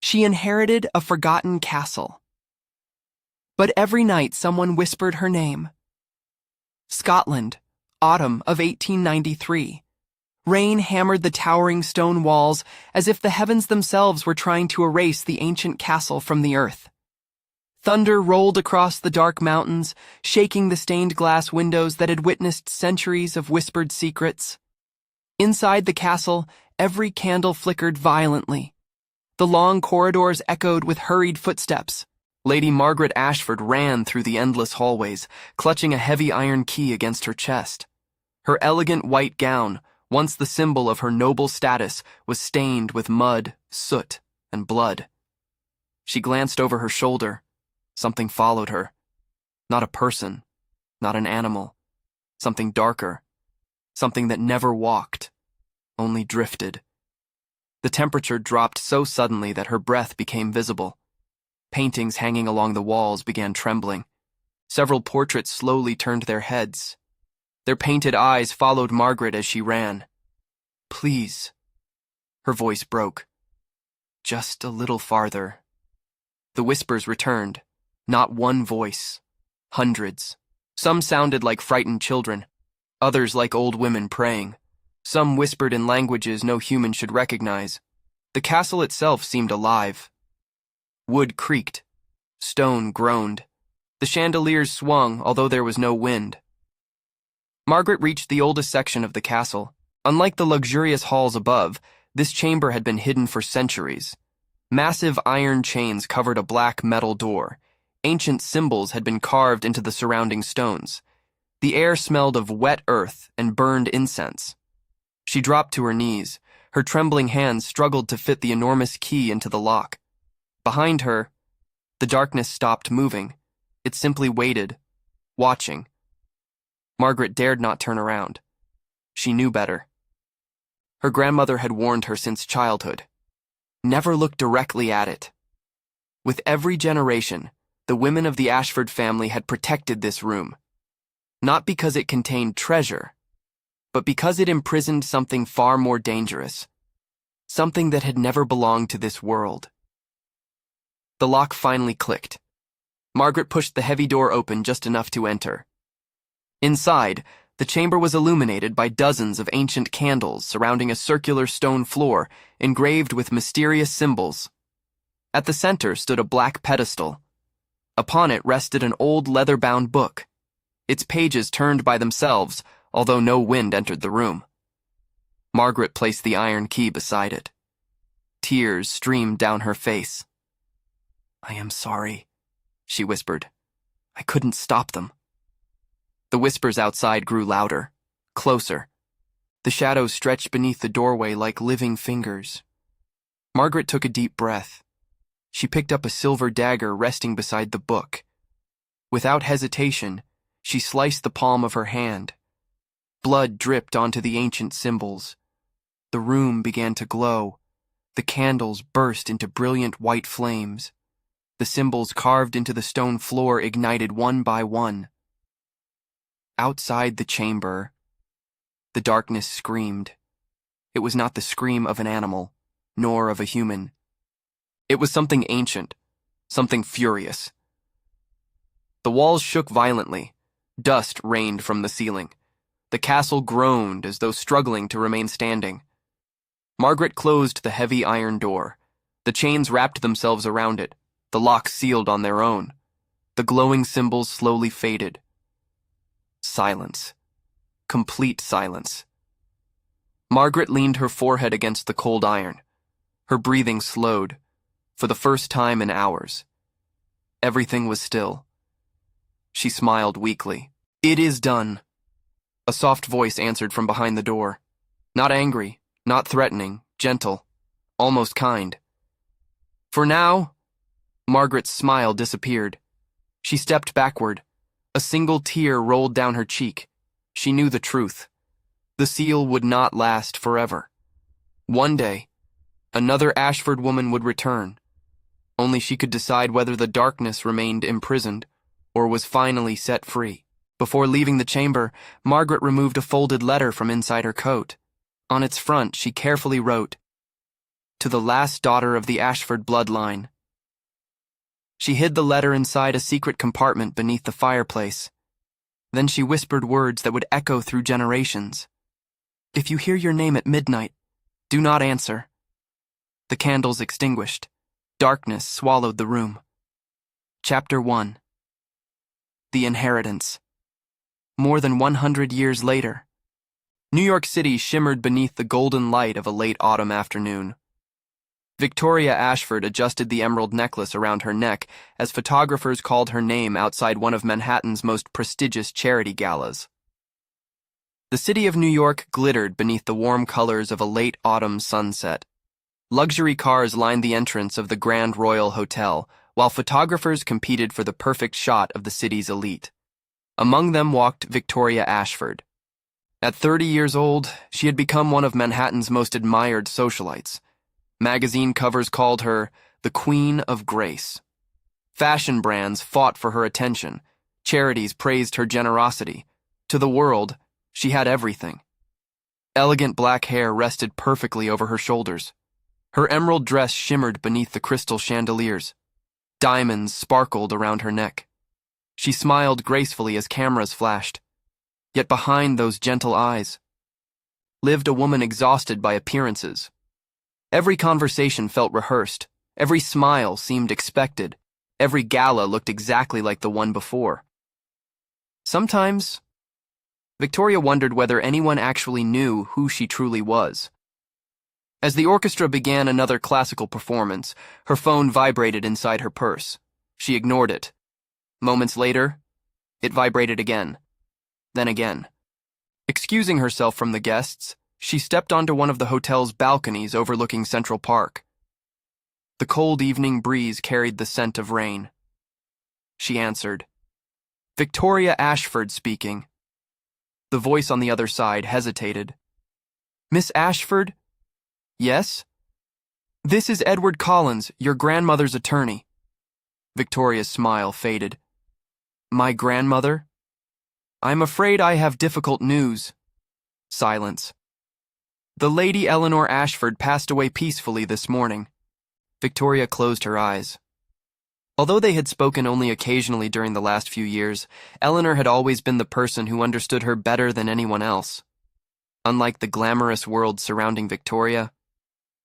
She inherited a forgotten castle. But every night someone whispered her name. Scotland, autumn of 1893. Rain hammered the towering stone walls as if the heavens themselves were trying to erase the ancient castle from the earth. Thunder rolled across the dark mountains, shaking the stained glass windows that had witnessed centuries of whispered secrets. Inside the castle, every candle flickered violently. The long corridors echoed with hurried footsteps. Lady Margaret Ashford ran through the endless hallways, clutching a heavy iron key against her chest. Her elegant white gown, once the symbol of her noble status, was stained with mud, soot, and blood. She glanced over her shoulder. Something followed her. Not a person, not an animal. Something darker. Something that never walked, only drifted. The temperature dropped so suddenly that her breath became visible. Paintings hanging along the walls began trembling. Several portraits slowly turned their heads. Their painted eyes followed Margaret as she ran. "Please." Her voice broke. "Just a little farther." The whispers returned. Not one voice. Hundreds. Some sounded like frightened children. Others like old women praying. Some whispered in languages no human should recognize. The castle itself seemed alive. Wood creaked. Stone groaned. The chandeliers swung, although there was no wind. Margaret reached the oldest section of the castle. Unlike the luxurious halls above, this chamber had been hidden for centuries. Massive iron chains covered a black metal door. Ancient symbols had been carved into the surrounding stones. The air smelled of wet earth and burned incense. She dropped to her knees. Her trembling hands struggled to fit the enormous key into the lock. Behind her, the darkness stopped moving. It simply waited, watching. Margaret dared not turn around. She knew better. Her grandmother had warned her since childhood. Never look directly at it. With every generation, the women of the Ashford family had protected this room. Not because it contained treasure, but because it imprisoned something far more dangerous. Something that had never belonged to this world. The lock finally clicked. Margaret pushed the heavy door open just enough to enter. Inside, the chamber was illuminated by dozens of ancient candles surrounding a circular stone floor engraved with mysterious symbols. At the center stood a black pedestal. Upon it rested an old leather-bound book. Its pages turned by themselves, although no wind entered the room. Margaret placed the iron key beside it. Tears streamed down her face. "I am sorry," she whispered. "I couldn't stop them." The whispers outside grew louder, closer. The shadows stretched beneath the doorway like living fingers. Margaret took a deep breath. She picked up a silver dagger resting beside the book. Without hesitation, she sliced the palm of her hand. Blood dripped onto the ancient symbols. The room began to glow. The candles burst into brilliant white flames. The symbols carved into the stone floor ignited one by one. Outside the chamber, the darkness screamed. It was not the scream of an animal, nor of a human. It was something ancient, something furious. The walls shook violently. Dust rained from the ceiling. The castle groaned as though struggling to remain standing. Margaret closed the heavy iron door. The chains wrapped themselves around it. The locks sealed on their own. The glowing symbols slowly faded. Silence. Complete silence. Margaret leaned her forehead against the cold iron. Her breathing slowed, for the first time in hours. Everything was still. She smiled weakly. "It is done." A soft voice answered from behind the door. Not angry, not threatening, gentle, almost kind. For now, Margaret's smile disappeared. She stepped backward. A single tear rolled down her cheek. She knew the truth. The seal would not last forever. One day, another Ashford woman would return. Only she could decide whether the darkness remained imprisoned or was finally set free. Before leaving the chamber, Margaret removed a folded letter from inside her coat. On its front, she carefully wrote, to the last daughter of the Ashford bloodline. She hid the letter inside a secret compartment beneath the fireplace. Then she whispered words that would echo through generations. "If you hear your name at midnight, do not answer." The candles extinguished. Darkness swallowed the room. Chapter 1. The Inheritance. More than 100 years later, New York City shimmered beneath the golden light of a late autumn afternoon. Victoria Ashford adjusted the emerald necklace around her neck as photographers called her name outside one of Manhattan's most prestigious charity galas. The city of New York glittered beneath the warm colors of a late autumn sunset. Luxury cars lined the entrance of the Grand Royal Hotel, while photographers competed for the perfect shot of the city's elite. Among them walked Victoria Ashford. At 30 years old, she had become one of Manhattan's most admired socialites. Magazine covers called her the Queen of Grace. Fashion brands fought for her attention. Charities praised her generosity. To the world, she had everything. Elegant black hair rested perfectly over her shoulders. Her emerald dress shimmered beneath the crystal chandeliers. Diamonds sparkled around her neck. She smiled gracefully as cameras flashed. Yet behind those gentle eyes lived a woman exhausted by appearances. Every conversation felt rehearsed. Every smile seemed expected. Every gala looked exactly like the one before. Sometimes, Victoria wondered whether anyone actually knew who she truly was. As the orchestra began another classical performance, her phone vibrated inside her purse. She ignored it. Moments later, it vibrated again. Then again. Excusing herself from the guests, she stepped onto one of the hotel's balconies overlooking Central Park. The cold evening breeze carried the scent of rain. She answered. "Victoria Ashford speaking." The voice on the other side hesitated. "Miss Ashford?" "Yes?" "This is Edward Collins, your grandmother's attorney." Victoria's smile faded. "My grandmother?" "I'm afraid I have difficult news." Silence. "The Lady Eleanor Ashford passed away peacefully this morning." Victoria closed her eyes. Although they had spoken only occasionally during the last few years, Eleanor had always been the person who understood her better than anyone else. Unlike the glamorous world surrounding Victoria,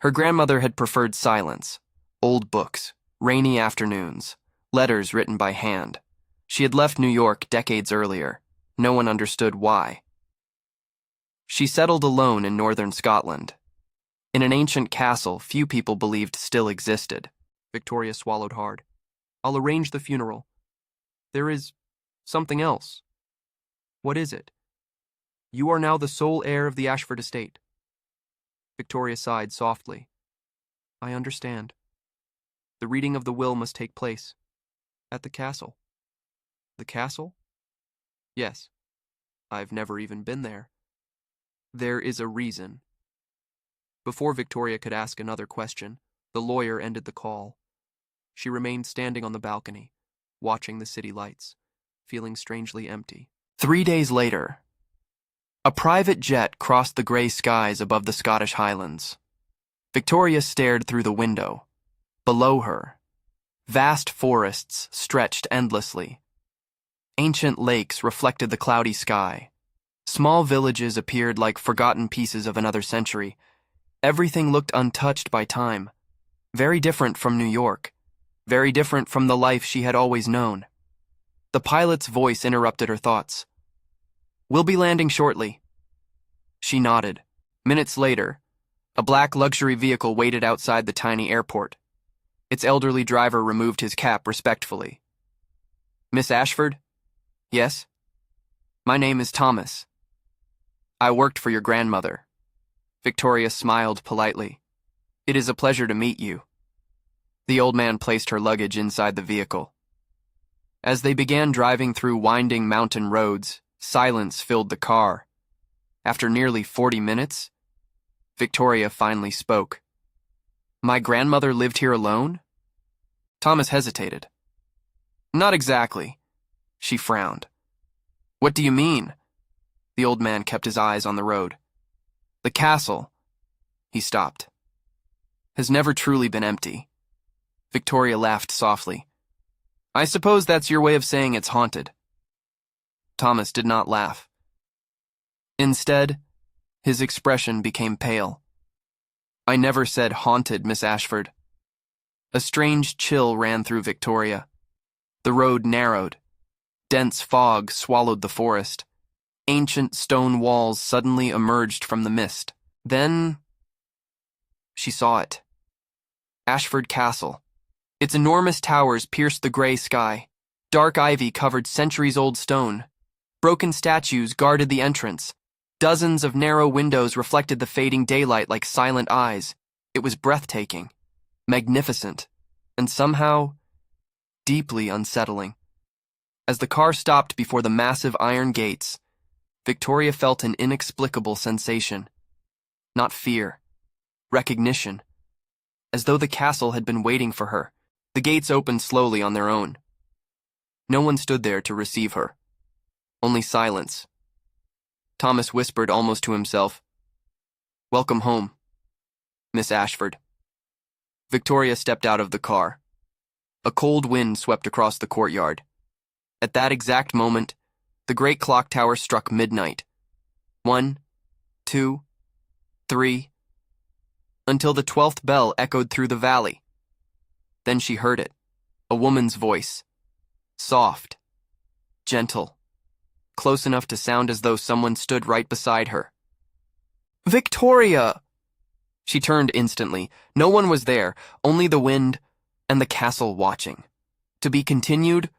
her grandmother had preferred silence, old books, rainy afternoons, letters written by hand. She had left New York decades earlier. No one understood why. She settled alone in northern Scotland. In an ancient castle few people believed still existed. Victoria swallowed hard. "I'll arrange the funeral. There is something else." "What is it?" "You are now the sole heir of the Ashford estate." Victoria sighed softly. "I understand. The reading of the will must take place. At the castle." "The castle?" "Yes. I've never even been there." "There is a reason." Before Victoria could ask another question, the lawyer ended the call. She remained standing on the balcony, watching the city lights, feeling strangely empty. 3 days later, a private jet crossed the gray skies above the Scottish Highlands. Victoria stared through the window. Below her, vast forests stretched endlessly. Ancient lakes reflected the cloudy sky. Small villages appeared like forgotten pieces of another century. Everything looked untouched by time. Very different from New York. Very different from the life she had always known. The pilot's voice interrupted her thoughts. "We'll be landing shortly." She nodded. Minutes later, a black luxury vehicle waited outside the tiny airport. Its elderly driver removed his cap respectfully. "Miss Ashford?" "Yes?" "My name is Thomas. I worked for your grandmother." Victoria smiled politely. "It is a pleasure to meet you." The old man placed her luggage inside the vehicle. As they began driving through winding mountain roads, silence filled the car. After nearly 40 minutes, Victoria finally spoke. "My grandmother lived here alone?" Thomas hesitated. "Not exactly." She frowned. "What do you mean?" The old man kept his eyes on the road. "The castle." He stopped. has never truly been empty. Victoria laughed softly. I suppose that's your way of saying it's haunted. Thomas did not laugh. Instead, his expression became pale. I never said haunted, Miss Ashford. A strange chill ran through Victoria. The road narrowed. Dense fog swallowed the forest. Ancient stone walls suddenly emerged from the mist. Then she saw it. Ashford Castle. Its enormous towers pierced the gray sky. Dark ivy covered centuries-old stone. Broken statues guarded the entrance. Dozens of narrow windows reflected the fading daylight like silent eyes. It was breathtaking, magnificent, and somehow deeply unsettling. As the car stopped before the massive iron gates, Victoria felt an inexplicable sensation. Not fear, recognition. As though the castle had been waiting for her, the gates opened slowly on their own. No one stood there to receive her. Only silence. Thomas whispered almost to himself, Welcome home, Miss Ashford. Victoria stepped out of the car. A cold wind swept across the courtyard. At that exact moment, the great clock tower struck midnight. 1, 2, 3, until the 12th bell echoed through the valley. Then she heard it, a woman's voice, soft, gentle, close enough to sound as though someone stood right beside her. Victoria! She turned instantly. No one was there, only the wind and the castle watching. To be continued,